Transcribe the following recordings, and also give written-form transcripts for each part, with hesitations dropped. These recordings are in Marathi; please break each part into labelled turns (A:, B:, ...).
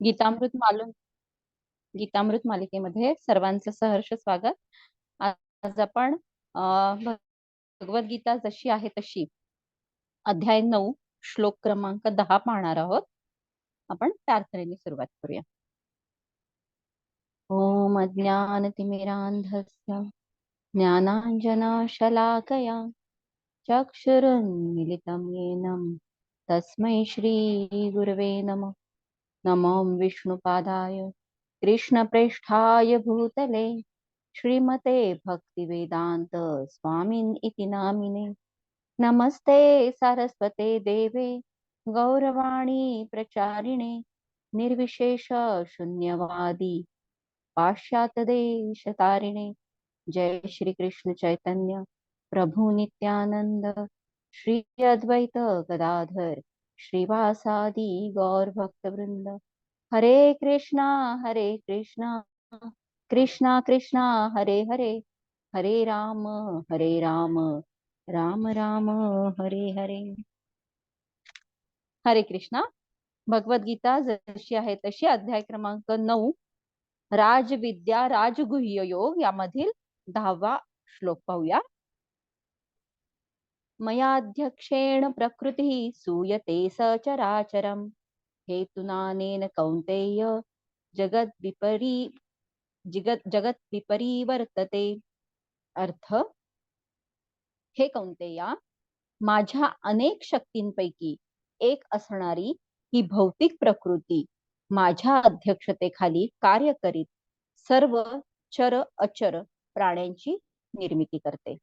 A: गीतामृत मालून गीतामृत मालिकेमध्ये सर्वांचं सहर्ष स्वागत. आज आपण भगवद्गीता जशी आहे तशी अध्याय 9 श्लोक क्रमांक 10 पाहणार आहोत. आपण प्रार्थनेने सुरुवात करूया. ओम अज्ञानतिमिरान्धस्य ज्ञानाञ्जनशलाकया चक्षुरुन्मिलितं येन तस्मै श्री गुरवे नमः. नमो विष्णुपादाय कृष्णप्रेष्ठाय भूतले श्रीमते भक्तिवेदांत स्वामिन् इति नामिने. नमस्ते सरस्वते देवे गौरवाणी प्रचारिणे निर्विशेष शून्यवादी पाश्चात्यदेशतारिणे. जय श्री कृष्ण चैतन्य प्रभु नित्यानंद श्री अद्वैत गदाधर श्रीवासादि गौर भक्तवृंद. हरे कृष्णा कृष्णा कृष्णा हरे हरे, हरे राम राम राम हरे हरे. हरे कृष्णा. भगवद्गीता जशी आहे तशी अध्याय क्रमांक 9 राजविद्या राजगुह्य योग यामधील 10वा श्लोक पाहूया. मयाध्यक्षेण प्रकृती सूयते सचराचरम हेतुनानेन कौन्तेय जगत विपरीवर्तते. अर्थ, हे कौन्तेया, माझ्या अनेक शक्तींपैकी एक असणारी ही भौतिक प्रकृती माझ्या अध्यक्षतेखाली कार्य करीत सर्व चर अचर प्राण्यांची निर्मिती करते.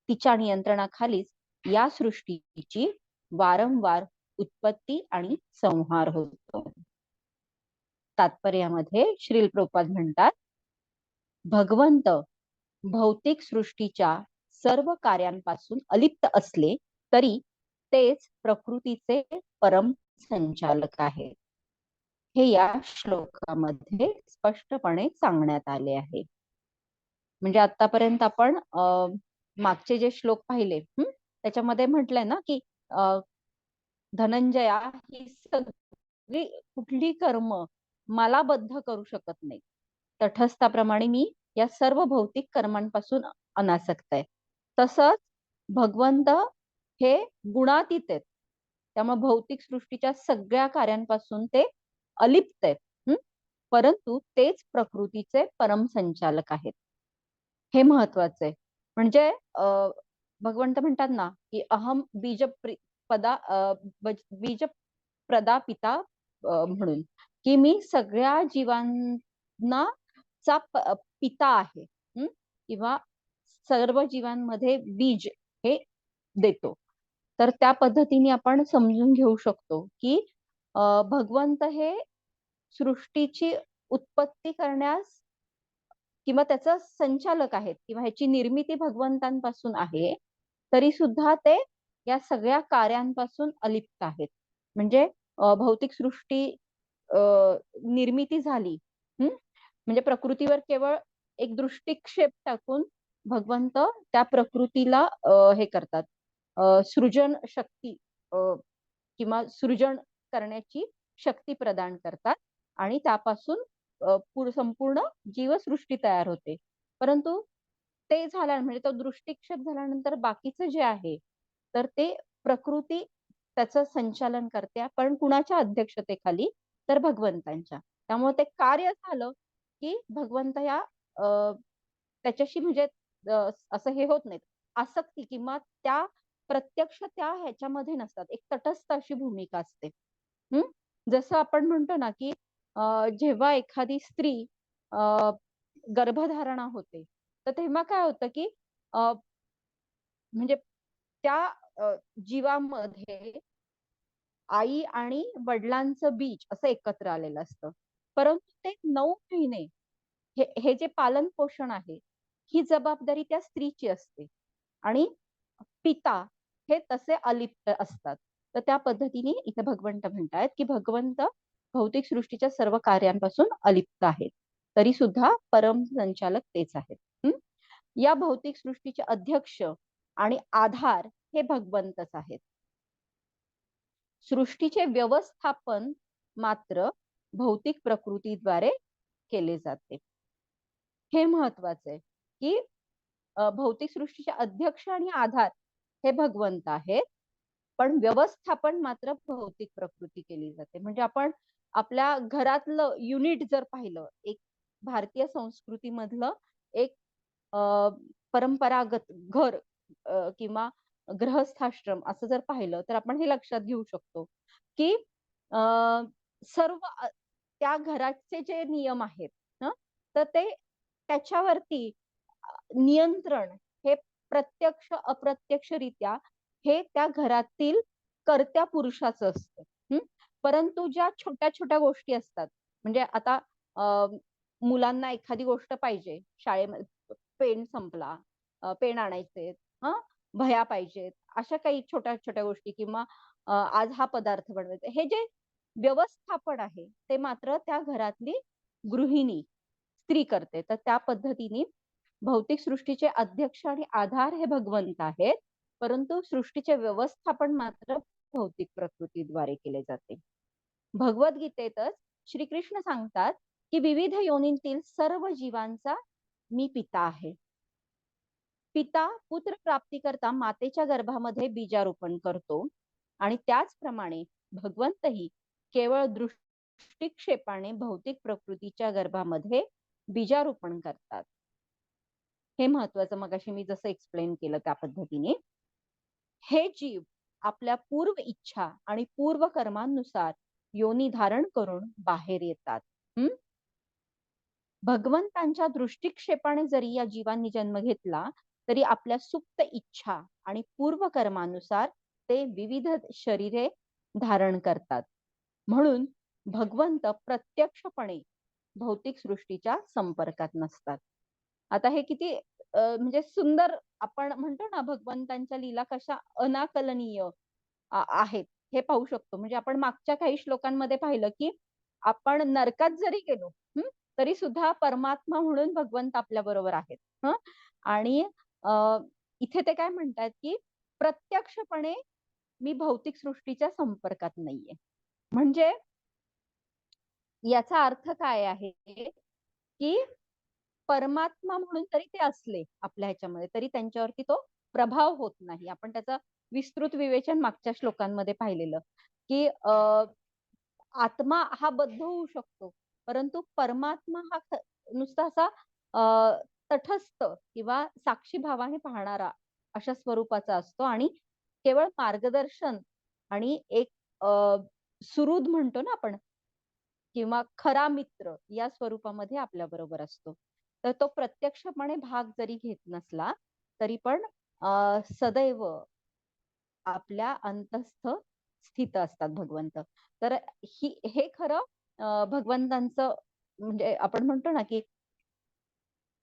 A: तिच्या नियंत्रणाखालीच या सृष्टीची वारंवार उत्पत्ती आणि संहार होतो. तात्पर्यामध्ये श्रील प्रभुपाद म्हणतात, भगवंत भौतिक सृष्टीच्या सर्व कार्यांपासून अलिप्त असले तरी तेच प्रकृतीचे परम संचालक आहेत. हे या श्लोकामध्ये स्पष्टपणे सांगण्यात आले आहे. म्हणजे आतापर्यंत आपण मागचे जे श्लोक पाहिले त्याच्यामध्ये म्हटलंय ना की धनंजया ही सगळी कुठली कर्म मला बद्ध करू शकत नाही. तटस्थाप्रमाणे मी या सर्व भौतिक कर्मांपासून अनासक्त आहे. तसंच भगवंत हे गुणातीत आहेत. त्यामुळे भौतिक सृष्टीच्या सगळ्या कार्यांपासून ते अलिप्त आहेत. परंतु तेच प्रकृतीचे परम संचालक आहेत. हे महत्वाचं आहे. म्हणजे भगवंत म्हणतात ना की अहम बीज प्रदा पिता म्हणून, की मी सगळ्या जीवांना चा पिता आहे किंवा सर्व जीवांमध्ये बीज हे देतो. तर त्या पद्धतीने आपण समजून घेऊ शकतो की भगवंत हे सृष्टीची उत्पत्ती करण्यास किंवा त्याचा संचालक आहेत किंवा ह्याची निर्मिती भगवंतांपासून आहे, तरी सुद्धा ते या सगळ्या कार्यांपासून अलिप्त आहेत. म्हणजे भौतिक सृष्टी निर्मिती झाली म्हणजे प्रकृतीवर केवळ एक दृष्टिक्षेप टाकून भगवंत त्या प्रकृतीला हे करतात, सृजन शक्ती किंवा सृजन करण्याची शक्ती प्रदान करतात आणि त्यापासून संपूर्ण जीवसृष्टी तयार होते. परंतु ते झाल्या म्हणजे तो दृष्टिक्षेप झाल्यानंतर बाकीचं जे आहे तर ते प्रकृती त्याचं संचालन करते, पण कुणाच्या अध्यक्षतेखाली, तर भगवंतांच्या. त्यामुळे ते कार्य झालं की भगवंत या त्याच्याशी म्हणजे असं हे होत नाही, आसक्ती किंवा त्या प्रत्यक्ष त्या ह्याच्यामध्ये नसतात. एक तटस्थ अशी भूमिका असते. जसं आपण म्हणतो ना की जेव्हा एखादी स्त्री गर्भधारणा होते तर तेव्हा काय होतं की म्हणजे त्या जीवामध्ये आई आणि वडिलांचं बीज असं एकत्र आलेलं असतं. परंतु ते 9 महिने हे जे पालन पोषण आहे ही जबाबदारी त्या स्त्रीची असते आणि पिता हे तसे अलिप्त असतात. तर त्या पद्धतीने इथे भगवंत म्हणतायत की भगवंत भौतिक सृष्टीच्या सर्व कार्यांपासून अलिप्त आहेत, तरी सुद्धा परम संचालक तेच आहेत. या भौतिक सृष्टीचे अध्यक्ष आणि आधार हे भगवंतच आहेत. सृष्टीचे व्यवस्थापन मात्र भौतिक प्रकृतीद्वारे केले जाते. हे महत्वाचं आहे की भौतिक सृष्टीचे अध्यक्ष आणि आधार हे भगवंत आहेत, पण व्यवस्थापन मात्र भौतिक प्रकृती केली जाते. म्हणजे आपण आपल्या घरातलं युनिट जर पाहिलं, एक भारतीय संस्कृतीमधलं एक परंपरागत घर किंवा गृहस्थाश्रम असं जर पाहिलं तर आपण हे लक्षात घेऊ शकतो की सर्व त्या घराचे जे नियम आहेत ना, तर ते त्याच्यावरती नियंत्रण हे प्रत्यक्ष अप्रत्यक्षरित्या हे त्या घरातील कर्त्या पुरुषाचं असतं. परंतु ज्या छोट्या छोट्या गोष्टी असतात, म्हणजे आता मुलांना एखादी गोष्ट पाहिजे शाळेमध्ये, पेन संपला, पेन आणायचे, वह्या पाहिजेत, अशा काही छोट्या छोट्या गोष्टी, किंवा आज हा पदार्थ बनवायचा, हे जे व्यवस्थापन आहे ते मात्र त्या घरातली गृहिणी स्त्री करते. तर त्या पद्धतीने भौतिक सृष्टीचे अध्यक्ष आणि आधार हे भगवंत आहेत, परंतु सृष्टीचे व्यवस्थापन मात्र भौतिक प्रकृतीद्वारे केले जाते. भगवद्गीतेतच श्रीकृष्ण सांगतात की विविध योनींतील सर्व जीवांचा मी पिता आहे. पिता पुत्र प्राप्ती करता मातेच्या गर्भामध्ये बीजारोपण करतो आणि त्याचप्रमाणे भगवंतही केवळ दृष्टिक्षेपाने भौतिक प्रकृतीच्या गर्भामध्ये बीजारोपण करतात. हे महत्वाचं, मगाशी मी जसं एक्सप्लेन केलं त्या पद्धतीने हे जीव आपल्या पूर्व इच्छा आणि पूर्व कर्मानुसार योनी धारण करून बाहेर येतात. भगवंतांच्या दृष्टिक्षेपाने जरी या जीवांनी जन्म घेतला तरी आपल्या सुप्त इच्छा आणि पूर्व कर्मानुसार ते विविध शरीरे धारण करतात. म्हणून भगवंत प्रत्यक्षपणे भौतिक सृष्टीच्या संपर्कात नसतात. आता हे किती म्हणजे सुंदर, आपण म्हणतो ना भगवंतांच्या लीला कशा अनाकलनीय आहेत हे पाहू शकतो. म्हणजे आपण मागच्या काही श्लोकांमध्ये पाहिलं की आपण नरकात जरी गेलो तरी सुद्धा परमात्मा म्हणून भगवंत आपल्या बरोबर आहेत. आणि इथे ते काय म्हणतात की प्रत्यक्षपणे मी भौतिक सृष्टीच्या संपर्कात नाहीये. म्हणजे याचा अर्थ काय आहे की परमात्मा म्हणून तरी ते असले आपल्या ह्याच्यामध्ये तरी त्यांच्यावरती तो प्रभाव होत नाही. आपण त्याचं विस्तृत विवेचन मागच्या श्लोकांमध्ये पाहिलेलं की आत्मा हा बद्ध होऊ शकतो, परंतु परमात्मा हा नुसता असा तटस्थ किंवा साक्षी भावाने पाहणारा अशा स्वरूपाचा असतो आणि केवळ मार्गदर्शन आणि एक सुहृद म्हणतो ना आपण, किंवा खरा मित्र या स्वरूपामध्ये आपल्या बरोबर असतो. तर तो प्रत्यक्षपणे भाग जरी घेत नसला तरी पण सदैव आपल्या अंतस्थ स्थित असतात भगवंत. तर हे खरं भगवंतांचं म्हणजे आपण म्हणतो ना की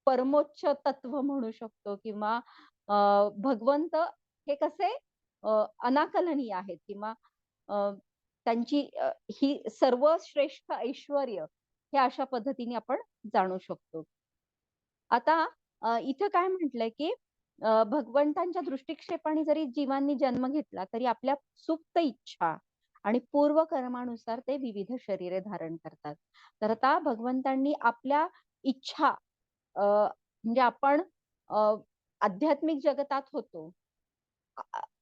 A: परमोच्च तत्व म्हणू शकतो, किंवा भगवंत हे कसे अनाकलनीय आहेत, किंवा त्यांची ही सर्वश्रेष्ठ ऐश्वर्य हे अशा पद्धतीने आपण जाणू शकतो. आता इथं काय म्हटलंय की भगवंतांच्या दृष्टिक्षेपाने जरी जीवांनी जन्म घेतला तरी आपल्या सुप्त इच्छा आणि पूर्व कर्मानुसार ते विविध शरीरे धारण करतात. तर आता भगवंतांनी आपल्या इच्छा म्हणजे आपण आध्यात्मिक जगतात होतो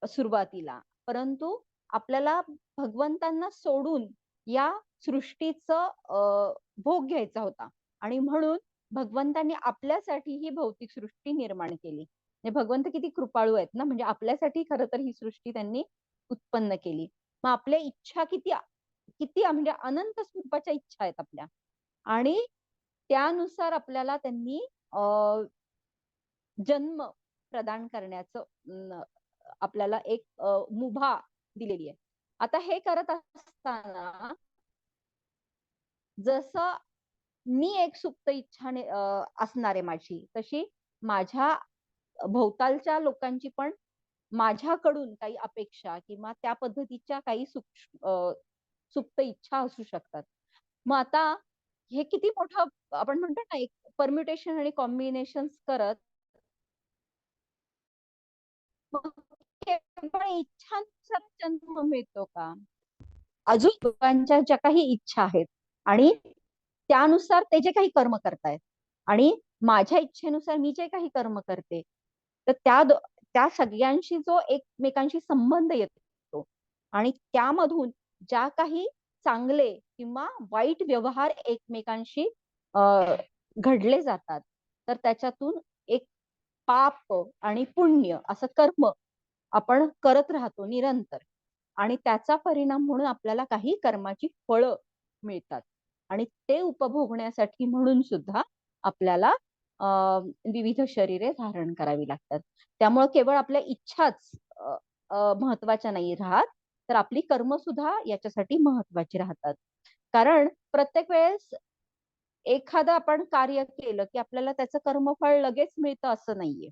A: सुरुवातीला, परंतु आपल्याला भगवंतांना सोडून या सृष्टीचं भोग घ्यायचा होता आणि म्हणून भगवंतांनी आपल्यासाठी ही भौतिक सृष्टी निर्माण केली. म्हणजे भगवंत किती कृपाळू आहेत ना, म्हणजे आपल्यासाठी खरं तर ही सृष्टी त्यांनी उत्पन्न केली. मग आपल्या इच्छा किती किती म्हणजे अनंत स्वरूपाच्या इच्छा आहेत आपल्या, आणि त्यानुसार आपल्याला त्यांनी जन्म प्रदान करण्याचं आपल्याला एक मुभा दिलेली आहे. आता हे करत असताना जसं मी एक सुप्त इच्छा असणार आहे माझी, तशी माझ्या भोवतालच्या लोकांची पण माझ्याकडून काही अपेक्षा किंवा त्या पद्धतीच्या काही सुप्त इच्छा असू शकतात. मग आता हे किती मोठं आपण म्हणतो ना एक परम्युटेशन आणि कॉम्बिनेशन करत केवळ इच्छानुसार जन्म मिळतो का? अजून लोकांच्या ज्या काही इच्छा आहेत आणि त्यानुसार ते जे काही कर्म करतायत आणि माझ्या इच्छेनुसार मी जे काही कर्म करते, तर त्या सगळ्यांशी जो एकमेकांशी संबंध येतो आणि त्यामधून ज्या काही चांगले किंवा वाईट व्यवहार एकमेकांशी घडले जातात, तर त्याच्यातून एक पाप आणि पुण्य असं कर्म आपण करत राहतो निरंतर आणि त्याचा परिणाम म्हणून आपल्याला काही कर्माची फळं मिळतात आणि ते उपभोगण्यासाठी म्हणून सुद्धा आपल्याला विविध शरीरे धारण करावी लागतात. त्यामुळे केवळ आपल्या इच्छाच महत्वाच्या नाही राहत, तर आपली कर्म सुद्धा याच्यासाठी महत्वाची राहतात. कारण प्रत्येक वेळेस एखादं आपण कार्य केलं की आपल्याला त्याचं कर्मफळ लगेच मिळतं असं नाहीये.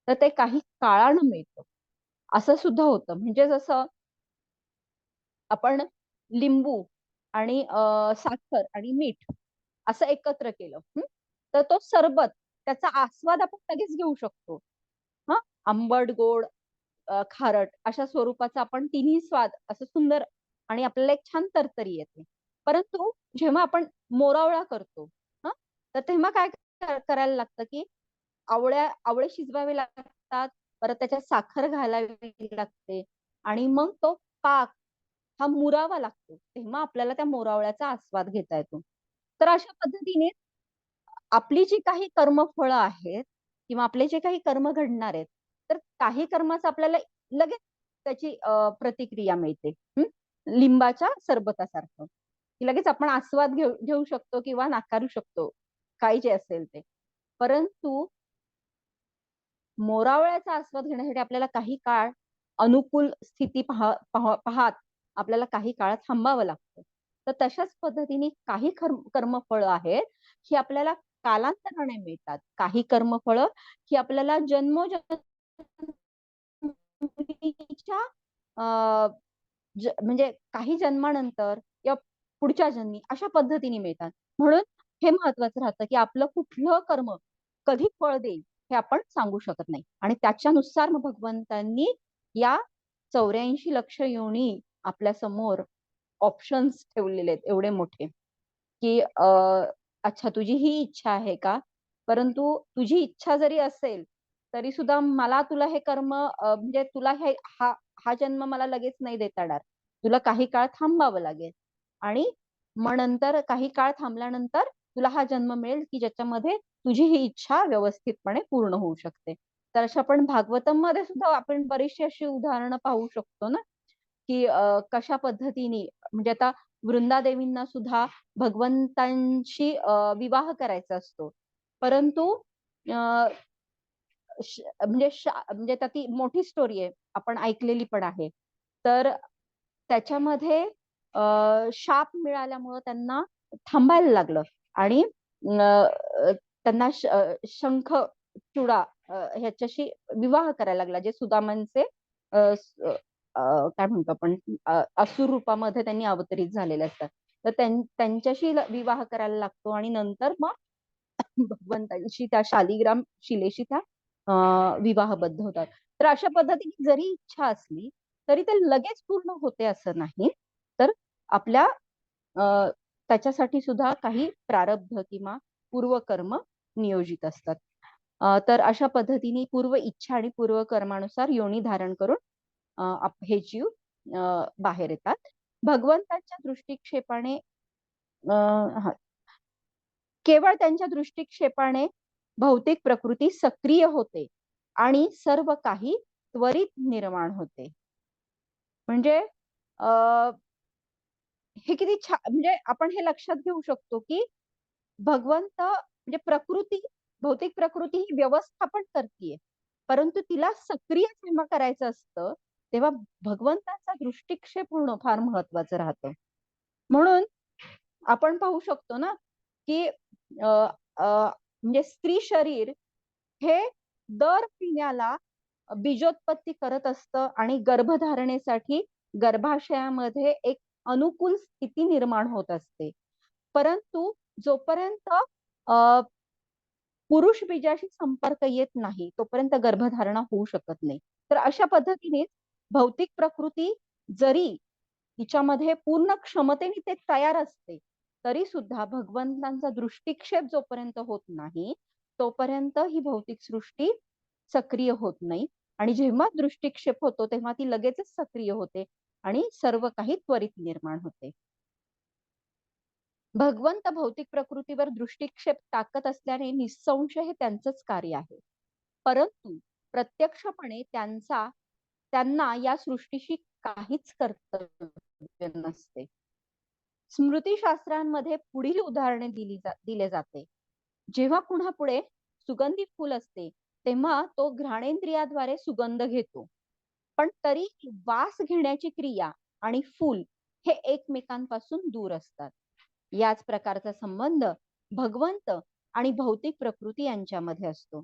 A: तर ते काही काळानं मिळतं. असं सुद्धा होतं. म्हणजे जसं आपण लिंबू आणि साखर आणि मीठ असं एकत्र केलं. तर तो सरबत त्याचा आस्वाद आपण लगेच घेऊ शकतो. हां, आंबट, गोड, खारट अशा स्वरूपाचा आपण तिन्ही स्वाद असं सुंदर आणि आपल्याला एक छान तरतरी येते. परंतु जेव्हा आपण मोरावळा करतो, हां, तर तेव्हा काय करायला लागतं, की आवळे शिजवावे लागतात, परत त्याच्यात साखर घालावी लागते आणि मग तो पाक हा मुरावा लागतो. तेव्हा आपल्याला त्या मोरावळ्याचा आस्वाद घेता येतो. तर अशा पद्धतीने आपली जी काही कर्मफळं आहेत किंवा आपले जे काही कर्म घडणार आहेत, तर काही कर्माचं आपल्याला लगेच त्याची प्रतिक्रिया मिळते. लिंबाच्या सरबतासारखं, की लगेच आपण आस्वाद घेऊ घेऊ शकतो किंवा नाकारू शकतो, काही जे असेल ते. परंतु मोरावळ्याचा आस्वाद घेण्यासाठी आपल्याला काही काळ अनुकूल स्थिती पाहत आपल्याला काही काळ थांबावं लागतं. तर तशाच पद्धतीने काही कर्मफळं आहेत, ही आपल्याला कालांतराने मिळतात. काही कर्मफळं ही आपल्याला जन्मोजन्मीच्या म्हणजे काही जन्मानंतर किंवा पुढच्या जन्मी अशा पद्धतीने मिळतात. म्हणून हे महत्वाचं राहतं, की आपलं कुठलं कर्म कधी फळ देईल हे आपण सांगू शकत नाही. आणि त्याच्यानुसार मग भगवंतांनी या 84 लक्ष योनी आपल्या समोर ऑप्शन्स ठेवलेले आहेत एवढे मोठे, की अच्छा तुझी ही इच्छा आहे का? परंतु तुझी इच्छा जरी असेल, तरी सुद्धा मला तुला हे कर्म म्हणजे तुला हा जन्म मला लगेच नाही देता येणार. तुला काही काळ थांबावं लागेल आणि मग नंतर काही काळ थांबल्यानंतर तुला हा जन्म मिळेल, की ज्याच्यामध्ये तुझी ही इच्छा व्यवस्थितपणे पूर्ण होऊ शकते. तर अशा आपण भागवतममध्ये सुद्धा आपण बरीचशी अशी उदाहरणं पाहू शकतो ना, की कशा पद्धतीने म्हणजे आता वृंदादेवींना सुद्धा भगवंतांशी विवाह करायचा असतो. परंतु अ, म्हणजे ती मोठी स्टोरी आहे. आपण ऐकलेली पण आहे. तर त्याच्यामध्ये शाप मिळाल्यामुळं त्यांना थांबायला लागलं आणि त्यांना शंख चुडा ह्याच्याशी विवाह करायला लागला. जे सुदामांचे काय म्हणतो आपण असुर रूपामध्ये त्यांनी अवतरित झालेले असतात. तर त्यांच्याशी विवाह करायला लागतो आणि नंतर मग भगवंतांशी त्या शालिग्राम शिलेशी त्या विवाहबद्ध होतात. तर अशा पद्धतीने जरी इच्छा असली, तरी ते लगेच पूर्ण होते असं नाही. तर आपल्या त्याच्यासाठी सुद्धा काही प्रारब्ध किंवा पूर्वकर्म नियोजित असतात. तर अशा पद्धतीने पूर्व इच्छा आणि पूर्व कर्मानुसार योनी धारण करून हे जीव बाहेर येतात. भगवंताच्या दृष्टिक्षेपाने केवळ त्यांच्या दृष्टिक्षेपाने भौतिक प्रकृती सक्रिय होते आणि सर्व काही त्वरित निर्माण होते. म्हणजे अ, हे किती छान म्हणजे आपण हे लक्षात घेऊ शकतो, की भगवंत म्हणजे भौतिक प्रकृती ही व्यवस्थापन करतीये. परंतु तिला सक्रिय जेव्हा करायचं असतं, तेव्हा भगवंताचा दृष्टिक्षेप होणं फार महत्वाचं राहतं. म्हणून आपण पाहू शकतो ना, की अ, म्हणजे स्त्री शरीर हे दर महिन्याला बीजोत्पत्ती करत असतं आणि गर्भधारणेसाठी गर्भाशयामध्ये एक अनुकूल स्थिती निर्माण होत असते. परंतु जोपर्यंत अ, पुरुष बीजाशी संपर्क येत नाही, तोपर्यंत गर्भधारणा होऊ शकत नाही. तर अशा पद्धतीनेच भौतिक प्रकृती जरी तिच्यामध्ये पूर्ण क्षमतेने ते तयार असते, तरी सुद्धा भगवंतांचा दृष्टिक्षेप जोपर्यंत होत नाही तोपर्यंत ही भौतिक सृष्टी सक्रिय होत नाही. आणि जेव्हा दृष्टिक्षेप होतो तेव्हा ती लगेचच सक्रिय होते आणि सर्व काही त्वरित निर्माण होते. भगवंत भौतिक प्रकृतीवर दृष्टिक्षेप टाकत असल्याने निसंशय हे त्यांचंच कार्य आहे. परंतु प्रत्यक्षपणे त्यांना या सृष्टीशी काहीच कर्तव्य नसते. स्मृतीशास्त्रांमध्ये पुढील उदाहरणे दिले जाते. जेव्हा पुन्हा पुढे सुगंधी फूल असते तेव्हा तो घ्राणेंद्रियाद्वारे सुगंध घेतो, पण तरी वास घेण्याची क्रिया आणि फूल हे एकमेकांपासून दूर असतात. याच प्रकारचा संबंध भगवंत आणि भौतिक प्रकृती यांच्यामध्ये असतो.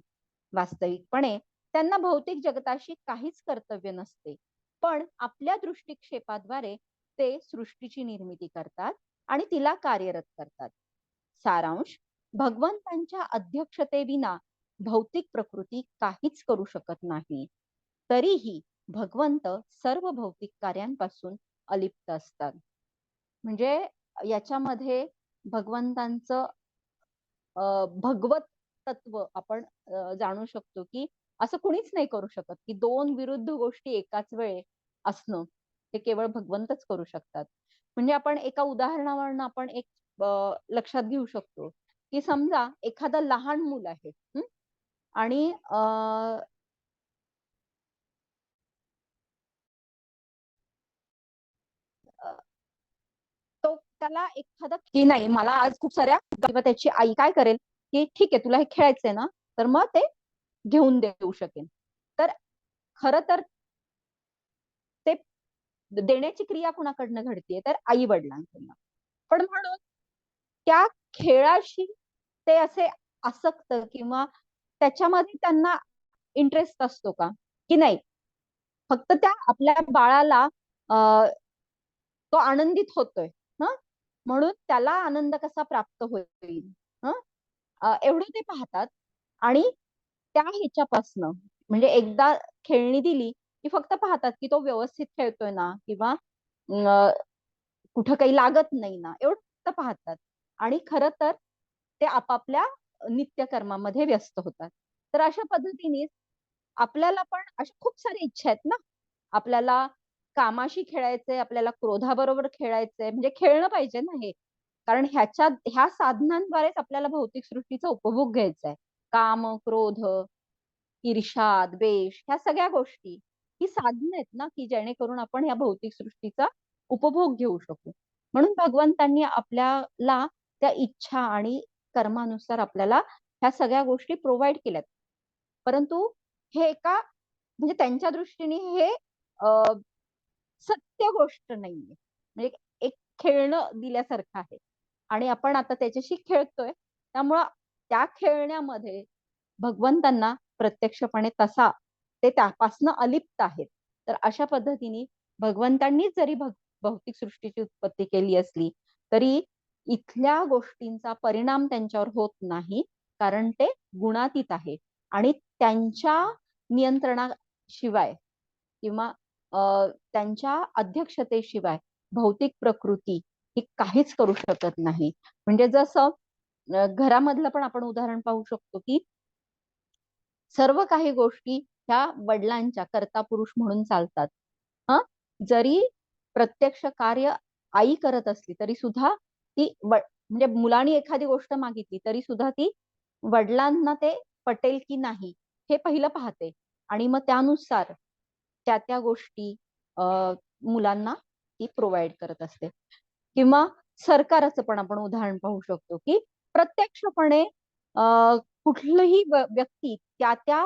A: वास्तविकपणे त्यांना भौतिक जगताशी काहीच कर्तव्य नसते, पण आपल्या दृष्टिक्षेपाद्वारे ते सृष्टीची निर्मिती करतात आणि तिला कार्यरत करतात. सारांश, भगवंतांच्या अध्यक्षतेविना भौतिक प्रकृती काहीच करू शकत नाही. तरीही भगवंत सर्व भौतिक कार्यांपासून अलिप्त असतात. म्हणजे याच्यामध्ये भगवंतांचं भगवत तत्व आपण जाणू शकतो की असं कुणीच नाही करू शकत की दोन विरुद्ध गोष्टी एकाच वेळे असणं हे केवळ भगवंतच करू शकतात. म्हणजे आपण एका उदाहरणावरून आपण एक लक्षात घेऊ शकतो की समजा एखादं लहान मूल आहे आणि तो त्याला एखादा की नाही मला आज खूप साऱ्या किंवा त्याची आई काय करेल की ठीक आहे तुला हे खेळायचंय ना तर मग ते घेऊन देऊ शकेल. तर खर तर ते देण्याची क्रिया कुणाकडनं घडतीये तर आई वडिलांकडनं. पण म्हणून त्या खेळाशी ते असे आसक्त किंवा त्याच्यामध्ये त्यांना इंटरेस्ट असतो का की नाही फक्त त्या आपल्या बाळाला तो आनंदित होतोय म्हणून त्याला आनंद कसा प्राप्त होईल एवढं ते पाहतात. आणि त्या ह्याच्यापासनं म्हणजे एकदा खेळणी दिली की फक्त पाहतात की तो व्यवस्थित खेळतोय ना किंवा कुठं काही लागत नाही ना एवढं फक्त पाहतात आणि खरं तर ते आपापल्या नित्यकर्मामध्ये व्यस्त होतात. तर अशा पद्धतीने आपल्याला पण अशा खूप साऱ्या इच्छा आहेत ना. आपल्याला कामाशी खेळायचंय, आपल्याला क्रोधाबरोबर खेळायचंय, म्हणजे खेळणं पाहिजे ना हे. कारण ह्या साधनांद्वारेच आपल्याला भौतिक सृष्टीचा उपभोग घ्यायचा आहे. काम, क्रोध, ईर्ष्या, द्वेष ह्या सगळ्या गोष्टी ही साधनं आहेत ना की जेणेकरून आपण या भौतिक सृष्टीचा उपभोग घेऊ शकू. म्हणून भगवंतांनी आपल्याला त्या इच्छा आणि कर्मानुसार आपल्याला ह्या सगळ्या गोष्टी प्रोव्हाइड केल्यात. परंतु हे एका म्हणजे त्यांच्या दृष्टीने हे सत्य गोष्ट नाहीये. म्हणजे एक खेळणं दिल्यासारखं आहे आणि आपण आता त्याच्याशी खेळतोय. त्यामुळं त्या खेळण्यामध्ये भगवंतांना प्रत्यक्षपणे ते त्यापासनं अलिप्त आहेत. तर अशा पद्धतीने भगवंतांनीच जरी भौतिक सृष्टीची उत्पत्ती केली असली तरी इथल्या गोष्टींचा परिणाम त्यांच्यावर होत नाही, कारण ते गुणातीत आहे आणि त्यांच्या नियंत्रणाशिवाय किंवा त्यांच्या अध्यक्षतेशिवाय भौतिक प्रकृती ही काहीच करू शकत नाही. म्हणजे जसं घरामधलं पण आपण उदाहरण पाहू शकतो की सर्व काही गोष्टी ह्या वडिलांच्या कर्ता पुरुष म्हणून चालतात. जरी प्रत्यक्ष कार्य आई करत असली तरी सुद्धा ती म्हणजे मुलांनी एखादी गोष्ट मागितली तरी सुद्धा ती वडिलांना ते पटेल की नाही हे पहिलं पाहते आणि मग त्यानुसार त्या गोष्टी मुलांना ती प्रोव्हाइड करत असते. किंवा सरकाराचं पण आपण उदाहरण पाहू शकतो की प्रत्यक्षपणे कुठलीही व्यक्ती त्या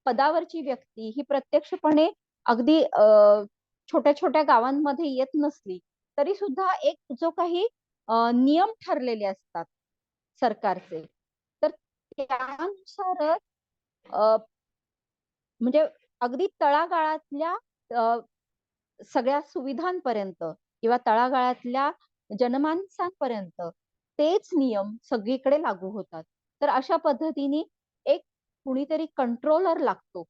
A: पदावरची व्यक्ती ही प्रत्यक्षपणे अगदी छोट्या छोट्या गावांमध्ये येत नसली तरी सुद्धा एक जो काही नियम ठरलेले असतात सरकारचे तर त्यानुसारच म्हणजे अगदी तळागाळातल्या सगळ्या सुविधांपर्यंत किंवा तळागाळातल्या जनमानसांपर्यंत तेच नियम सगळीकडे लागू होतात. तर अशा पद्धतीने एक कुणीतरी कंट्रोलर लागतो.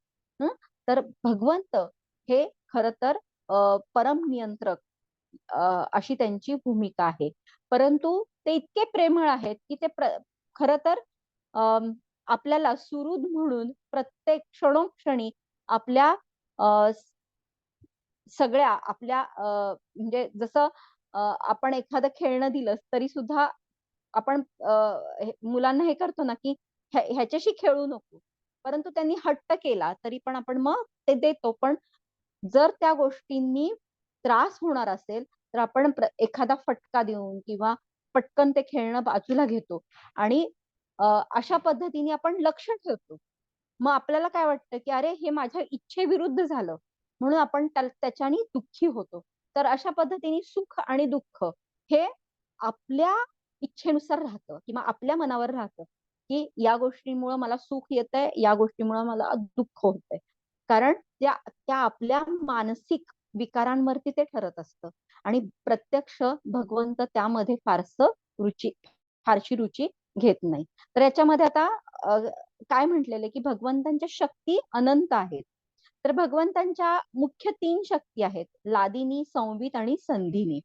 A: तर भगवंत हे खर तर परम नियंत्रक अशी त्यांची भूमिका आहे. परंतु ते इतके प्रेमळ आहेत की ते खरं तर आपल्याला सुहृद म्हणून प्रत्येक क्षणोक्षणी आपल्या सगळ्या आपल्या म्हणजे जसं आपण एखादं खेळणं दिलं तरी सुद्धा आपण मुलांना हे करतो ना की ह्याच्याशी खेळू नको, परंतु त्यांनी हट्ट केला तरी पण आपण मग ते देतो. पण जर त्या गोष्टींनी त्रास होणार असेल तर आपण एखादा फटका देऊन किंवा पटकन ते खेळणं बाजूला घेतो आणि अशा पद्धतीने आपण लक्ष ठेवतो. मग आपल्याला काय वाटतं की अरे हे माझ्या इच्छेविरुद्ध झालं म्हणून आपण त्याच्याने दुःखी होतो. तर अशा पद्धतीने सुख आणि दुःख हे आपल्या इच्छेनुसार राहतं किंवा आपल्या मनावर राहतं की या गोष्टीमुळे मला सुख येतंय, या गोष्टीमुळे मला दुःख होतंय. कारण त्या त्या आपल्या मानसिक विकारांवरती ते ठरत असतं आणि प्रत्यक्ष भगवंत त्यामध्ये फारशी रुची घेत नाही. तर याच्यामध्ये आता काय म्हटलेलं की भगवंतांच्या शक्ती अनंत आहेत. तर भगवंतांच्या मुख्य 3 शक्ती आहेत, लादिनी, संवित आणि संधिनी.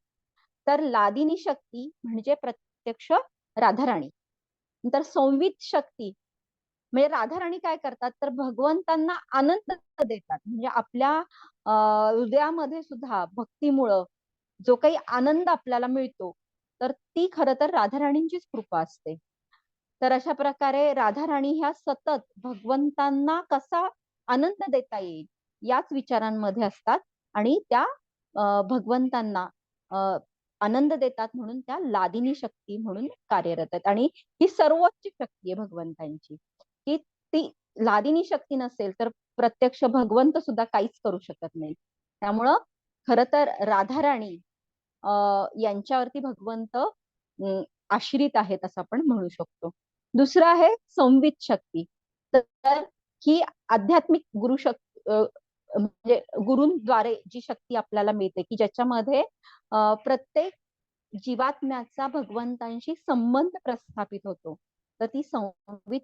A: तर लादिनी शक्ती म्हणजे प्रत्यक्ष राधाराणी. नंतर संवित शक्ती म्हणजे राधाराणी काय करतात तर भगवंतांना आनंद देतात. म्हणजे आपल्या हृदयामध्ये सुद्धा भक्तीमुळं जो काही आनंद आपल्याला मिळतो तर ती खरं तर राधाराणींचीच कृपा असते. तर अशा प्रकारे राधाराणी ह्या सतत भगवंतांना कसा आनंद देता येईल याच विचारांमध्ये असतात आणि त्या भगवंतांना आनंद देतात म्हणून त्या लादिनी शक्ती म्हणून कार्यरत आहेत. आणि ही सर्वोच्च शक्ती आहे भगवंतांची की ती लादिनी शक्ती नसेल तर प्रत्यक्ष भगवंत सुद्धा काहीच करू शकत नाही. त्यामुळं खर तर राधाराणी यांच्यावरती भगवंत आश्रित आहेत असं आपण म्हणू शकतो. दुसरं आहे संवित शक्ती. तर ही आध्यात्मिक म्हणजे गुरूंद्वारे जी शक्ती आपल्याला मिळते की ज्याच्यामध्ये प्रत्येक जीवात्म्याचा भगवंतांशी संबंध प्रस्थापित होतो. तर ती संवित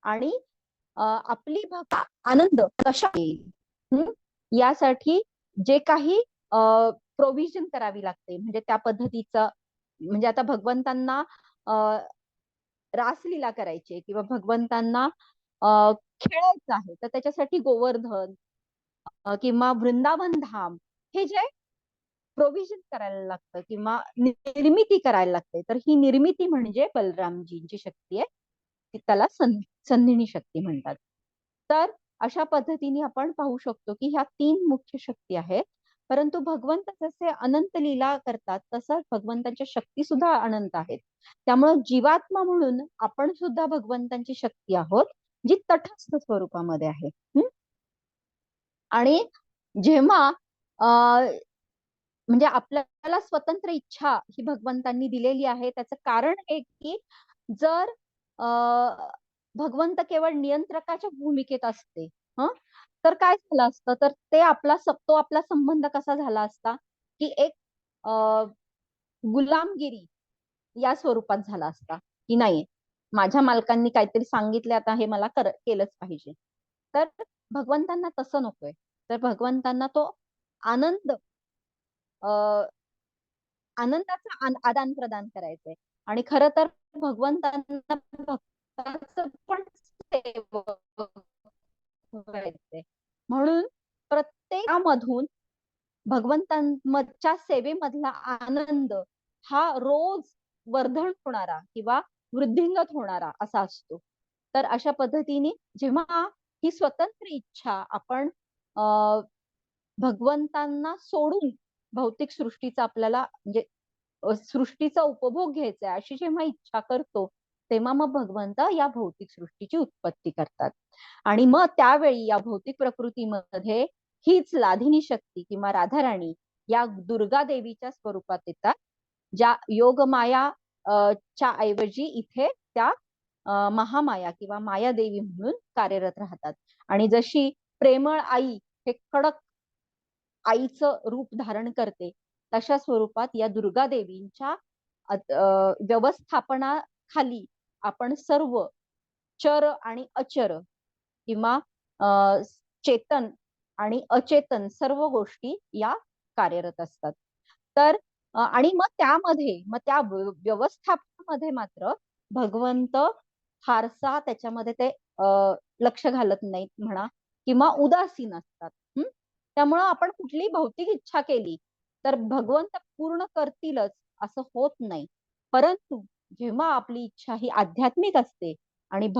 A: आणि आपली आनंद कशा येईल यासाठी जे काही प्रोव्हिजन करावी लागते म्हणजे त्या पद्धतीचं म्हणजे आता भगवंतांना रासलीला करायची किंवा भगवंतांना खेळायचं आहे तर त्याच्यासाठी गोवर्धन किंवा वृंदावन धाम हे जे प्रोव्हिजन करायला लागतं किंवा निर्मिती करायला लागते. तर ही निर्मिती म्हणजे बलरामजींची शक्ती आहे, ती त्याला संधिनी शक्ती म्हणतात. तर अशा पद्धतीने आपण पाहू शकतो की ह्या 3 मुख्य शक्ती आहेत. परंतु भगवंत जसे अनंत लीला करतात तसंच भगवंतांच्या शक्ती सुद्धा अनंत आहेत. त्यामुळे जीवात्मा म्हणून आपण सुद्धा भगवंतांची शक्ती आहोत जी तटस्थ स्वरूपामध्ये आहे. आणि जेव्हा म्हणजे आपल्याला स्वतंत्र इच्छा ही भगवंतांनी दिलेली आहे. त्याचं कारण हे की जर भगवंत केवळ नियंत्रकाच्या भूमिकेत असते तर काय झालं असतं तर ते तो आपला संबंध कसा झाला असता की एक गुलामगिरी या स्वरूपात झाला असता की नाही माझ्या मालकांनी काहीतरी सांगितले आता हे मला केलंच पाहिजे. तर भगवंतांना तसं नकोय. तर भगवंतांना तो आनंद आनंदाचा आदान प्रदान करायचंय आणि खर तर भगवंतांना भक्ताचं पण सेवक व्हायचंय. म्हणून प्रत्येकामधून भगवंतांच्या सेवेमधला आनंद हा रोज वर्धन होणारा किंवा वृद्धिंगत होणारा असा असतो. तर अशा पद्धतीने जेव्हा ही स्वतंत्र इच्छा आपण भगवंतांना सोडून भौतिक सृष्टीचा आपल्याला म्हणजे सृष्टीचा उपभोग घ्यायचा अशी जेव्हा इच्छा करतो तेव्हा मग भगवंत या भौतिक सृष्टीची उत्पत्ती करतात आणि मग त्यावेळी या भौतिक प्रकृतीमध्ये हीच लाधिनी शक्ती किंवा राधाराणी या दुर्गा देवीच्या स्वरूपात येतात ज्या योगमाया च्या ऐवजी इथे त्या महामाया किंवा माया देवी म्हणून कार्यरत राहतात. आणि जशी प्रेमळ आई हे कडक आईचं रूप धारण करते तशा स्वरूपात या दुर्गा देवींच्या व्यवस्थापनाखाली आपण सर्व चर आणि अचर किंवा चेतन आणि अचेतन सर्व गोष्टी या कार्यरत असतात. तर आणि मग त्या व्यवस्थापनामध्ये मात्र भगवंत फारसा त्याच्यामध्ये ते लक्ष घालत नाहीत म्हणा, किंवा उदासीन असतात. त्यामुळं आपण कुठली भौतिक इच्छा केली तर भगवंत पूर्ण करतीलच असं होत नाही. परंतु जेव्हा आपली इच्छा ही आध्यात्मिक असते आणि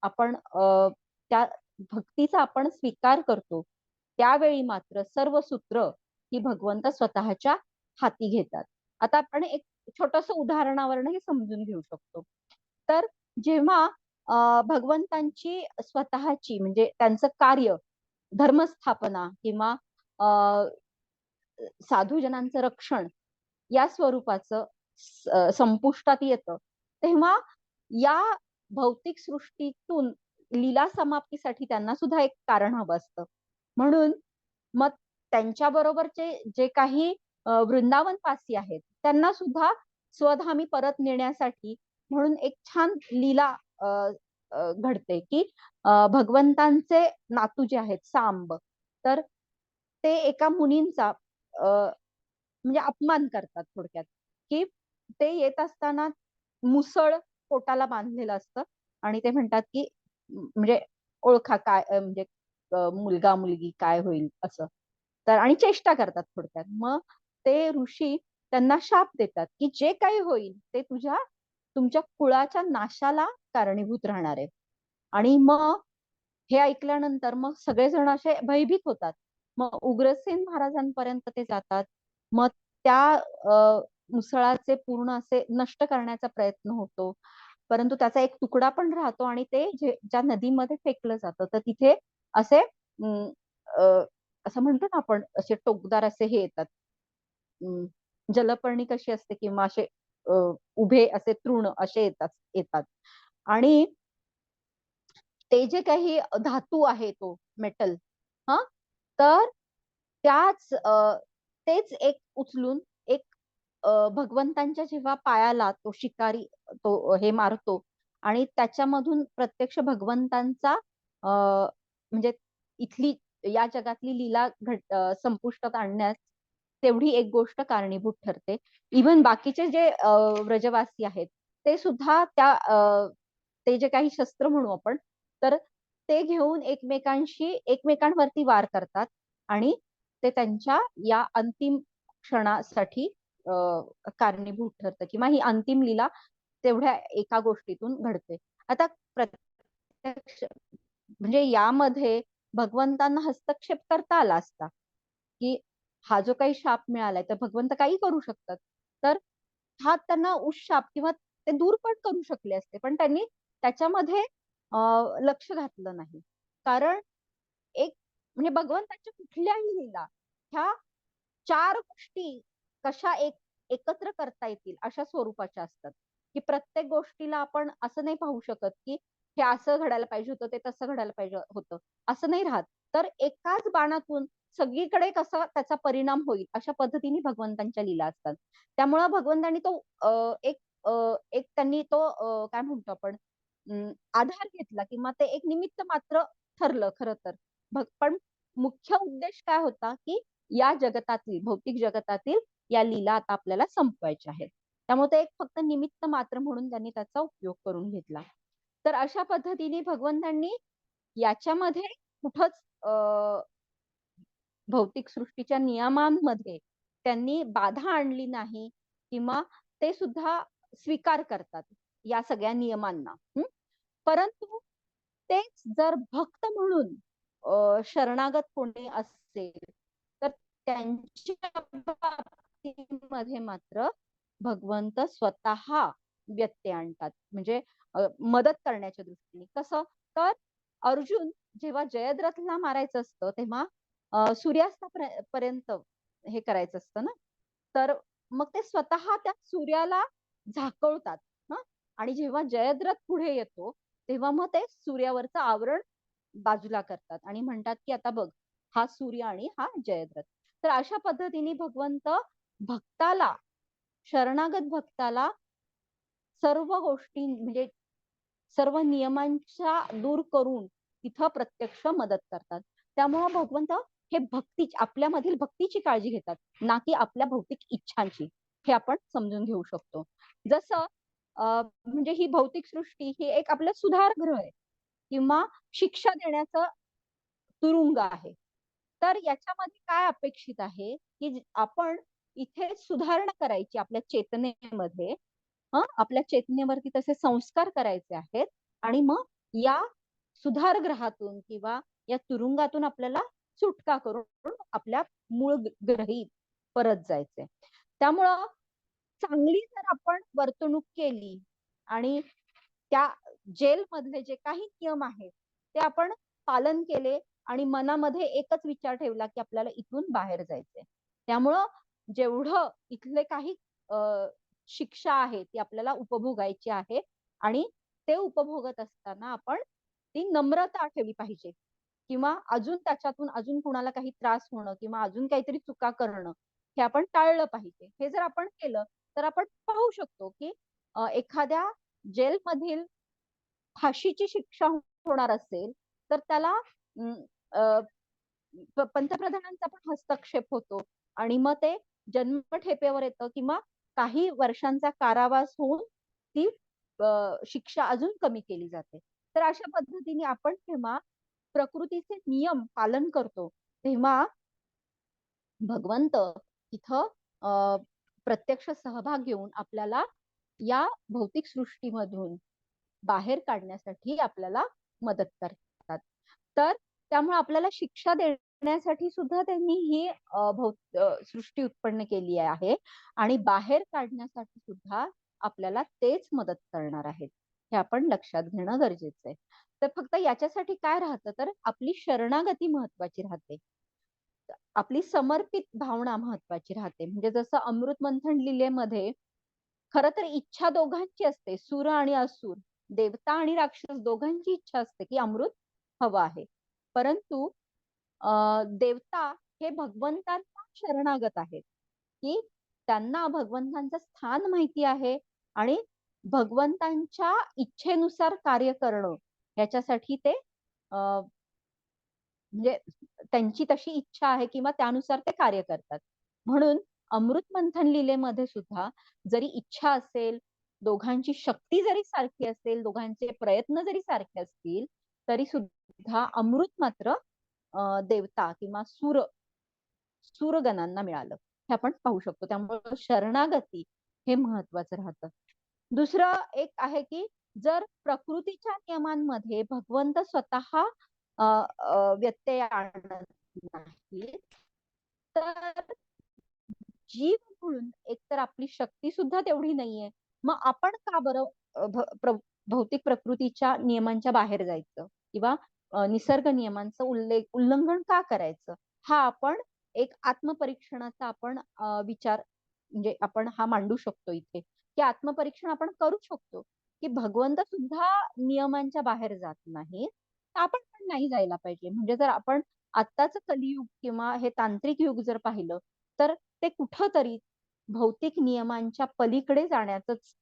A: आपण त्या भक्तीचा आपण स्वीकार करतो, त्यावेळी मात्र सर्व सूत्र ही भगवंत स्वतःच्या हाती घेतात. आता आपण एक छोटस उदाहरणावरून हे समजून घेऊ शकतो. तर जेव्हा भगवंतांची स्वतःची म्हणजे त्यांचं कार्य धर्मस्थापना किंवा साधूजनांचं रक्षण या स्वरूपाचं संपुष्टात येतं, तेव्हा या भौतिक सृष्टीतून लीला समाप्तीसाठी त्यांना सुद्धा एक कारण हवं असतं. म्हणून मग त्यांच्या बरोबरचे जे काही वृंदावनवासी आहेत त्यांना सुद्धा स्वधामी परत नेण्यासाठी म्हणून एक छान लीला घडते की भगवंतांचे नातू जे आहेत सांब, तर ते एका मुनींचा म्हणजे अपमान करतात थोडक्यात, की ते येत असताना मुसळ पोटाला बांधलेलं असतं आणि ते म्हणतात की म्हणजे ओळखा काय म्हणजे मुलगा मुलगी काय होईल असं. तर आणि चेष्टा करतात थोडक्यात. मग ते ऋषी त्यांना शाप देतात की जे काही होईल ते तुमच्या कुळाच्या नाशाला कारणीभूत राहणार आहे. आणि मग हे ऐकल्यानंतर मग सगळेजण असे भयभीत होतात. मग उग्रसेन महाराजांपर्यंत ते जातात. मग त्या मुसळाचे पूर्ण असे नष्ट करण्याचा प्रयत्न होतो, परंतु त्याचा एक तुकडा पण राहतो आणि ते ज्या नदीमध्ये फेकलं जातं तर तिथे असे असं म्हणतो ना आपण, असे टोकदार असे हे येतात, जलपर्णी कशी असते किंवा असे उभे असे तृण असे येतात आणि ते जे काही धातू आहे तो मेटल, हा, तर तेच एक उचलून एक भगवंतांच्या जेव्हा पायाला तो शिकारी तो हे मारतो आणि त्याच्यामधून प्रत्यक्ष भगवंतांचा म्हणजे इथली या जगातली लीला संपुष्टात आणण्यास तेवढी एक गोष्ट कारणीभूत ठरते. इव्हन बाकीचे जे व्रजवासी आहेत ते सुद्धा ते जे काही शस्त्र म्हणू आपण, तर ते घेऊन एकमेकांवरती वार करतात आणि ते त्यांच्या या अंतिम क्षणासाठी कारणीभूत ठरतं किंवा ही अंतिम लीला तेवढ्या एका गोष्टीतून घडते. आता प्रत्यक्ष म्हणजे यामध्ये भगवंतांना हस्तक्षेप करता आला असता, की हा जो काही शाप मिळालाय तर भगवंत काही करू शकतात, तर हा त्यांना उशाप किंवा ते दूर पण करू शकले असते, पण त्यांनी त्याच्यामध्ये लक्ष घातलं नाही. कारण एक म्हणजे भगवंताच्या कुठल्याही लीला ह्या चार गोष्टी कशा एकत्र करता येतील अशा स्वरूपाच्या असतात, की प्रत्येक गोष्टीला आपण असं नाही पाहू शकत की हे असं घडायला पाहिजे होतं, ते तसं घडायला पाहिजे होतं, असं नाही राहत. तर एकाच बाणातून सगळीकडे कसा त्याचा परिणाम होईल अशा पद्धतीने भगवंतांच्या लीला असतात. त्यामुळं भगवंतांनी तो एक त्यांनी तो काय म्हणतो आपण आधार घेतला किंवा ते एक निमित्त मात्र ठरलं खरं तर. पण मुख्य उद्देश काय होता की या जगतातील भौतिक जगतातील या लीला आता आपल्याला संपवायच्या आहेत. त्यामुळे ते एक फक्त निमित्त मात्र म्हणून त्यांनी त्याचा उपयोग करून घेतला. तर अशा पद्धतीने भगवंतांनी याच्यामध्ये कुठंच भौतिक सृष्टीच्या नियमांमध्ये त्यांनी बाधा आणली नाही किंवा ते सुद्धा स्वीकार करतात या सगळ्या नियमांना. परंतु तेच जर भक्त म्हणून शरणागत कोणी असेल तर त्यांच्या बाबतीमध्ये मात्र भगवंत स्वतः व्यत्यय आणतात, म्हणजे मदत करण्याच्या दृष्टीने. कसं तर अर्जुन जेव्हा जयद्रथला मारायचं असतं तेव्हा सूर्यास्तापर्यंत हे करायचं असतं ना, तर मग ते स्वतः त्या सूर्याला झाकवतात ना, आणि जेव्हा जयद्रथ पुढे येतो तेव्हा मग ते सूर्यावरचं आवरण बाजूला करतात आणि म्हणतात की आता बघ, हा सूर्य आणि हा जयद्रथ. तर अशा पद्धतीने भगवंत भक्ताला शरणागत भक्ताला सर्व गोष्टी म्हणजे सर्व नियमांच्या दूर करून तिथं प्रत्यक्ष मदत करतात. त्यामुळं भगवंत हे आपल्यामधील भक्तीची काळजी घेतात, ना की आपल्या भौतिक इच्छांची. हे आपण समजून घेऊ शकतो. जसं म्हणजे ही भौतिक सृष्टी ही एक आपलं सुधारगृह आहे किंवा शिक्षा देण्याचं तुरुंग आहे. तर याच्यामध्ये काय अपेक्षित आहे, की आपण इथे सुधारणा करायची आपल्या चेतनेमध्ये. आपल्या चेतनेवरती तसे संस्कार करायचे आहेत आणि मग या सुधारगृहातून किंवा या तुरुंगातून आपल्याला सुटका करून आपल्या मूळ ग्रही परत जायचंय. त्यामुळं चांगली जर आपण वर्तणूक केली आणि त्या जेल मधले जे काही नियम आहेत ते आपण पालन केले आणि मनामध्ये एकच विचार ठेवला की आपल्याला इथून बाहेर जायचंय. त्यामुळं जेवढं इथले काही शिक्षा आहे ती आपल्याला उपभोगायची आहे आणि ते उपभोगत असताना आपण ती नम्रता ठेवली पाहिजे किंवा अजून त्याच्यातून अजून कुणाला काही त्रास होणं किंवा अजून काहीतरी चुका करणं हे आपण टाळलं पाहिजे. हे जर आपण केलं तर आपण पाहू शकतो की एखाद्या जेलमधील फाशीची शिक्षा होणार असेल तर त्याला पंतप्रधानांचा पण हस्तक्षेप होतो आणि मग ते जन्मठेपेवर येतं किंवा काही वर्षांचा कारावास होऊन ती शिक्षा अजून कमी केली जाते. तर अशा पद्धतीने आपण जेव्हा प्रकृतीचे नियम पालन करतो तेव्हा भगवंत तिथं प्रत्यक्ष सहभाग घेऊन आपल्याला या भौतिक सृष्टीमधून बाहेर काढण्यासाठी आपल्याला मदत करतात. तर त्यामुळे आपल्याला शिक्षा देण्यासाठी सुद्धा त्यांनी ही सृष्टी उत्पन्न केली आहे आणि बाहेर काढण्यासाठी सुद्धा आपल्याला तेच मदत करणार आहेत. हे आपण लक्षात घेणं गरजेचं आहे. तर फक्त याच्यासाठी काय राहतं तर आपली शरणागती महत्वाची राहते. आपली समर्पित भावना महत्वाची राहते. म्हणजे जसं अमृत मंथन लीलेमध्ये खरं तर इच्छा दोघांची असते, सुर आणि असुर, देवता आणि राक्षस दोघांची इच्छा असते की अमृत हवं आहे. परंतु देवता हे भगवंतांना शरणागत आहेत की त्यांना भगवंतांचं स्थान माहिती आहे आणि भगवंतांच्या इच्छेनुसार कार्य करणं याच्यासाठी ते म्हणजे त्यांची तशी इच्छा आहे किंवा त्यानुसार ते कार्य करतात. म्हणून अमृत मंथन लीलेमध्ये सुद्धा जरी इच्छा असेल, दोघांची शक्ती जरी सारखी असेल, दोघांचे प्रयत्न जरी सारखे असतील, तरी सुद्धा अमृत मात्र देवता किंवा सूरगणांना मिळालं. हे आपण पाहू शकतो. त्यामुळे शरणागती हे महत्वाचं राहतं. दुसरं एक आहे की जर प्रकृतीच्या नियमांमध्ये भगवंत स्वतः व्यत्यय आणत नाही तर जीव म्हणून एकतर आपली शक्ती सुद्धा तेवढी नाहीये. मग आपण का बरं भौतिक प्रकृतीच्या नियमांच्या बाहेर जायचं किंवा निसर्ग नियमांचं उल्लंघन का करायचं? हा आपण एक आत्मपरीक्षणाचा आपण विचार म्हणजे आपण हा मांडू शकतो इथे की आत्मपरीक्षण आपण करू शकतो की भगवंत सुद्धा नियमांच्या बाहेर जात नाही तर आपण पण नाही जायला पाहिजे. म्हणजे जर आपण आत्ताच कलियुग किंवा हे तांत्रिक युग जर पाहिलं तर ते कुठंतरी भौतिक नियमांच्या पलीकडे जाण्याचंच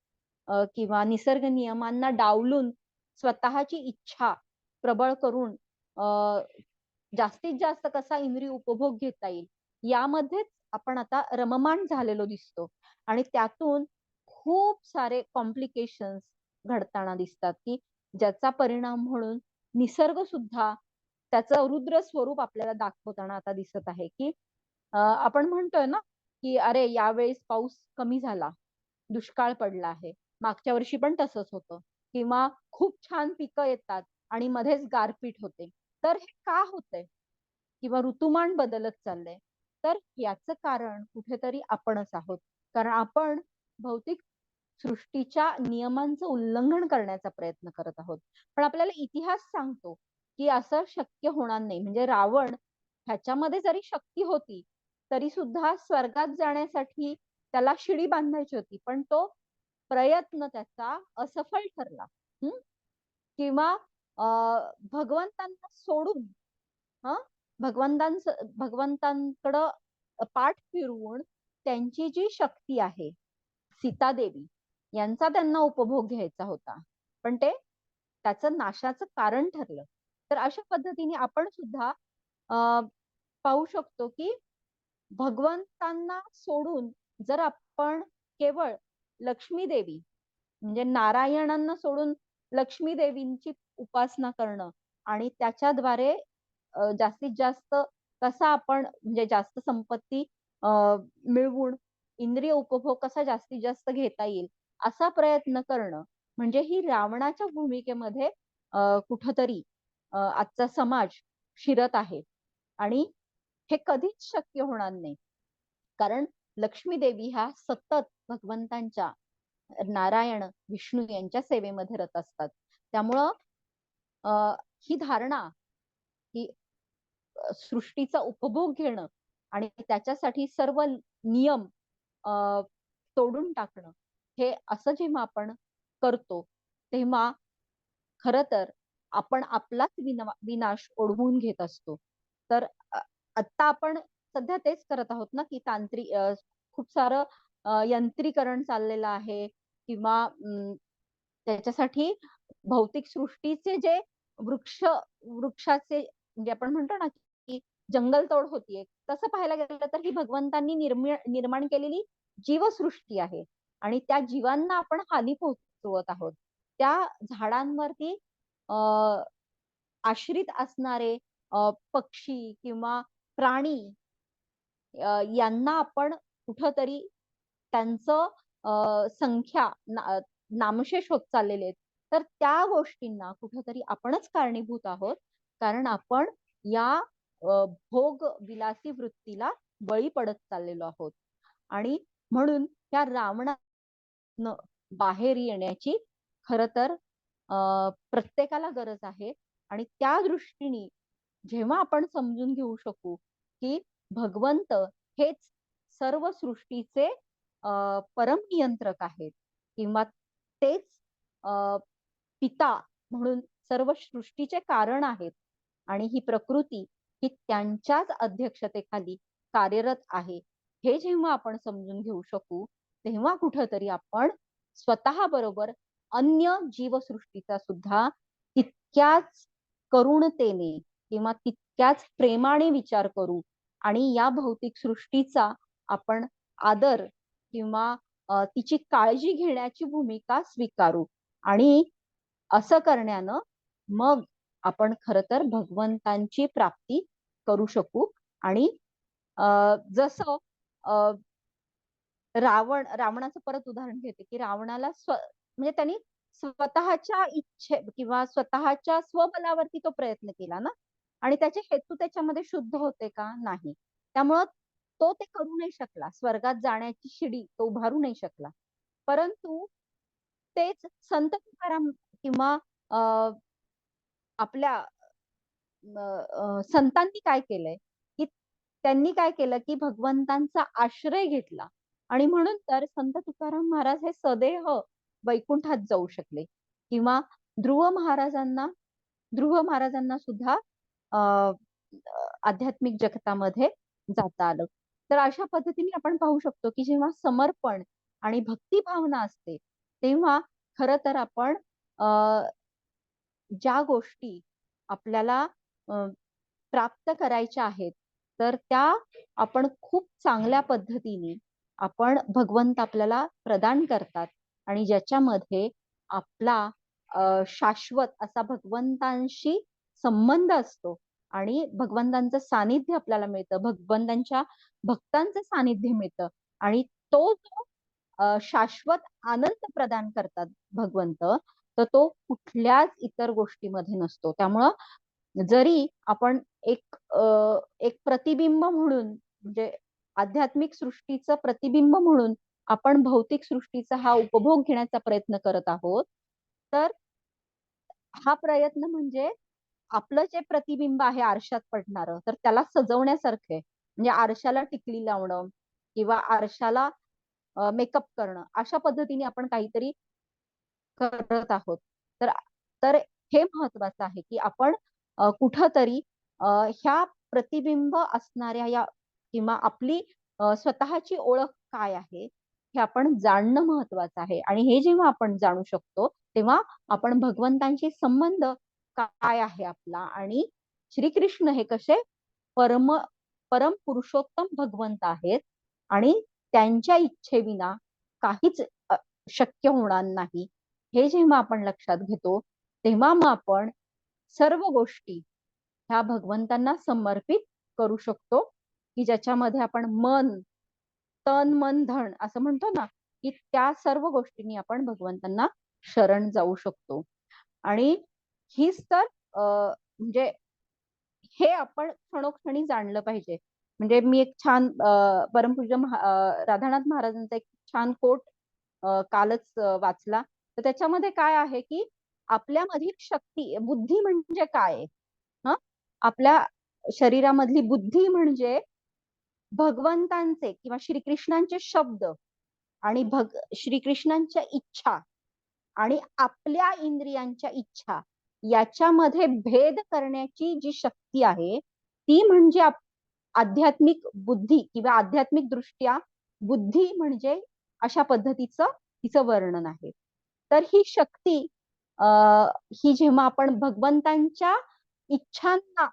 A: किंवा निसर्ग नियमांना डावलून स्वतःची इच्छा प्रबळ करून जास्तीत जास्त कसा इंद्रिय उपभोग घेता येईल यामध्येच आपण आता रममाण झालेलो दिसतो आणि त्यातून खूप सारे कॉम्प्लिकेशन्स घडताना दिसतात की ज्याचा परिणाम म्हणून निसर्ग सुद्धा त्याचं रुद्र स्वरूप आपल्याला दाखवताना आता दिसत आहे की आपण म्हणतोय ना की अरे यावेळेस पाऊस कमी झाला, दुष्काळ पडला आहे. मागच्या वर्षी पण तसंच होतं किंवा खूप छान पिकं येतात आणि मध्येच गारपीट होते. तर हे का होतंय? किंवा ऋतुमान बदलत चाललंय. तर याचं कारण कुठेतरी आपणच आहोत. कारण आपण भौतिक सृष्टीच्या नियमांचं उल्लंघन करण्याचा प्रयत्न करत आहोत. पण आपल्याला इतिहास सांगतो की असं शक्य होणार नाही. म्हणजे रावण ह्याच्यामध्ये जरी शक्ती होती तरी सुद्धा स्वर्गात जाण्यासाठी त्याला शिडी बांधायची होती पण तो प्रयत्न त्याचा असफल ठरला. किंवा भगवंतांना सोडून भगवंतांकडं पाठ फिरवून त्यांची जी शक्ती आहे सीतादेवी यांचा त्यांना उपभोग घ्यायचा होता पण ते त्याचं नाशाचं कारण ठरलं. तर अशा पद्धतीने आपण सुद्धा पाहू शकतो की भगवंतांना सोडून जर आपण केवळ लक्ष्मी देवी म्हणजे नारायणांना सोडून लक्ष्मी देवींची उपासना करणं आणि त्याच्याद्वारे जास्तीत जास्त कसा आपण म्हणजे जास्त संपत्ती मिळवून इंद्रिय उपभोग कसा जास्तीत जास्त घेता येईल असा प्रयत्न करणं म्हणजे ही रावणाच्या भूमिकेमध्ये कुठंतरी आजचा समाज शिरत आहे. आणि हे कधीच शक्य होणार नाही, कारण लक्ष्मी देवी ह्या सतत भगवंतांच्या नारायण विष्णू यांच्या सेवेमध्ये रत असतात. त्यामुळं ही धारणा ही सृष्टीचा उपभोग घेणं आणि त्याच्यासाठी सर्व नियम तोडून टाकणं हे असं जेव्हा आपण करतो तेव्हा खर तर आपण आपलाच विनाश ओढवून घेत असतो. तर आता आपण सध्या तेच करत आहोत ना की तांत्रिक खूप सारं यंत्रीकरण चाललेलं आहे किंवा त्याच्यासाठी भौतिक सृष्टीचे जे वृक्षाचे म्हणजे आपण म्हणतो ना की जंगलतोड होतीये, तसं पाहायला गेलं तर ही भगवंतांनी निर्माण केलेली जीवसृष्टी आहे आणि त्या जीवांना आपण हानी पोहोचवत आहोत. त्या झाडांवरती आश्रित असणारे पक्षी किंवा प्राणी यांना आपण कुठंतरी त्यांचं संख्या नामशेष होत चाललेले आहेत. तर त्या गोष्टींना कुठंतरी आपणच कारणीभूत आहोत, कारण आपण या भोग विलासी वृत्तीला बळी पडत चाललेलो आहोत. आणि म्हणून त्या रावणानं बाहेर येण्याची खरं तर प्रत्येकाला गरज आहे. आणि त्या दृष्टीने जेव्हा आपण समजून घेऊ शकू की भगवंत हेच सर्व सृष्टीचे परम नियंत्रक आहेत किंवा तेच पिता म्हणून सर्व सृष्टीचे कारण आहेत आणि ही प्रकृती ही त्यांच्याच अध्यक्षतेखाली कार्यरत आहे, हे जेव्हा आपण समजून घेऊ शकू तेव्हा कुठंतरी आपण स्वतः बरोबर अन्य जीवसृष्टीचा सुद्धा तितक्याच करुणतेने किंवा तितक्याच प्रेमाने विचार करू आणि या भौतिक सृष्टीचा आपण आदर किंवा तिची काळजी घेण्याची भूमिका स्वीकारू. आणि असं करण्यानं मग आपण खर तर भगवंतांची प्राप्ती करू शकू. आणि जसं रावणाचं परत उदाहरण घेते की रावणाला म्हणजे त्यांनी स्वतःच्या इच्छे किंवा स्वतःच्या स्वबलावरती तो प्रयत्न केला ना, आणि त्याचे हेतू त्याच्यामध्ये शुद्ध होते का? नाही. त्यामुळं तो ते करू नाही शकला, स्वर्गात जाण्याची शिडी तो उभारू नाही शकला. परंतु तेच संत तुकाराम किंवा आपल्या संतांनी काय केलंय की त्यांनी काय केलं की भगवंतांचा आश्रय घेतला आणि म्हणून तर संत तुकाराम महाराज हे सदैव वैकुंठात जाऊ शकले. किंवा ध्रुव महाराजांना सुद्धा आध्यात्मिक जगतामध्ये जाता आलं. तर अशा पद्धतीने आपण पाहू शकतो की जेव्हा समर्पण आणि भक्ती भावना असते तेव्हा खर तर आपण ज्या गोष्टी आपल्याला प्राप्त करायच्या आहेत तर त्या आपण खूप चांगल्या पद्धतीने आपण भगवंत आपल्याला प्रदान करतात आणि ज्याच्यामध्ये आपला शाश्वत असा भगवंतांशी संबंध असतो आणि भगवंतांचं सानिध्य आपल्याला मिळतं, भगवंतांच्या भक्तांचं सानिध्य मिळतं आणि तो जो शाश्वत आनंद प्रदान करतात भगवंत, तर तो कुठल्याच इतर गोष्टीमध्ये नसतो. त्यामुळं जरी आपण एक प्रतिबिंब म्हणून म्हणजे आध्यात्मिक सृष्टीचं प्रतिबिंब म्हणून आपण भौतिक सृष्टीचा हा उपभोग घेण्याचा प्रयत्न करत आहोत, तर हा प्रयत्न म्हणजे आपलं जे प्रतिबिंब आहे आरशात पडणारं तर त्याला सजवण्यासारखं आहे. म्हणजे आरशाला टिकली लावणं किंवा आरशाला मेकअप करणं अशा पद्धतीने आपण काहीतरी करत आहोत. तर तर हे महत्वाचं आहे की आपण कुठंतरी ह्या प्रतिबिंब असणाऱ्या या किंवा आपली स्वतःची ओळख काय आहे हे आपण जाणणं महत्वाचं आहे. आणि हे जेव्हा आपण जाणू शकतो तेव्हा आपण भगवंतांशी संबंध काय आहे आपला आणि श्रीकृष्ण हे कसे परम पुरुषोत्तम भगवंत आहेत आणि त्यांच्या इच्छेविना काहीच शक्य होणार नाही. हे जेव्हा आपण लक्षात घेतो तेव्हा मग आपण सर्व गोष्टी ह्या भगवंतांना समर्पित करू शकतो, की ज्याच्यामध्ये आपण मन, तन, मन, धन असं म्हणतो ना, की त्या सर्व गोष्टींनी आपण भगवंतांना शरण जाऊ शकतो. आणि हीच तर म्हणजे हे आपण क्षणोक्षणी जाणलं पाहिजे. म्हणजे मी एक छान परमपूज्य राधानाथ महाराजांचा एक छान कोट कालच वाचला. तर त्याच्यामध्ये काय आहे, की आपल्यामधील शक्ती, बुद्धी म्हणजे काय? हं? आपल्या शरीरामधली बुद्धी म्हणजे भगवंतांचे किंवा श्रीकृष्णांचे शब्द आणि श्रीकृष्णांच्या इच्छा आणि आपल्या इंद्रियांच्या इच्छा याच्यामध्ये भेद करण्याची जी शक्ती आहे ती म्हणजे आध्यात्मिक बुद्धी किंवा आध्यात्मिक दृष्ट्या बुद्धी म्हणजे अशा पद्धतीचं तिचं वर्णन आहे. तर ही शक्ती ही जेव्हा आपण भगवंतांच्या इच्छांना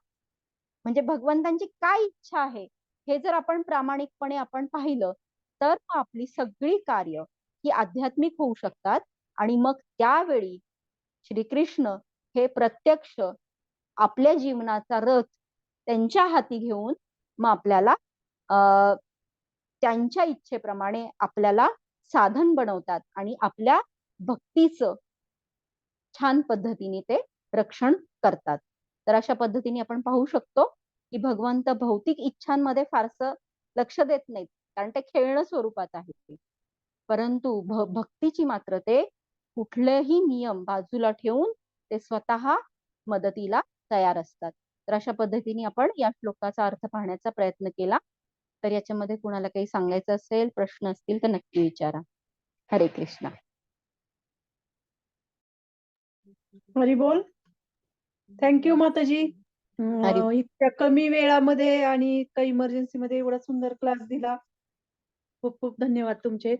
A: म्हणजे भगवंतांची काय इच्छा आहे हे जर आपण प्रामाणिकपणे आपण पाहिलं तर आपली सगळी कार्य ही आध्यात्मिक होऊ शकतात. आणि मग त्यावेळी श्रीकृष्ण हे प्रत्यक्ष आपल्या जीवनाचा रथ त्यांच्या हाती घेऊन मग आपल्याला त्यांच्या इच्छेप्रमाणे आपल्याला साधन बनवतात आणि आपल्या भक्तीचं छान पद्धतीने ते रक्षण करतात. तर अशा पद्धतीने आपण पाहू शकतो की भगवंत भौतिक इच्छांमध्ये फारसं लक्ष देत नाहीत, कारण ते खेळणं स्वरूपात आहे. परंतु भक्तीची मात्र ते कुठलेही नियम बाजूला ठेवून ते स्वतः मदतीला तयार असतात. तर अशा पद्धतीने आपण या श्लोकाचा अर्थ पाहण्याचा प्रयत्न केला. तर याच्यामध्ये कुणाला काही सांगायचं असेल, प्रश्न असतील तर नक्की विचारा. हरे कृष्णा.
B: हरी बोल. थँक्यू माताजी. इतक्या कमी वेळामध्ये आणि काही इमर्जन्सी मध्ये एवढा सुंदर क्लास दिला. खूप खूप धन्यवाद तुमचे.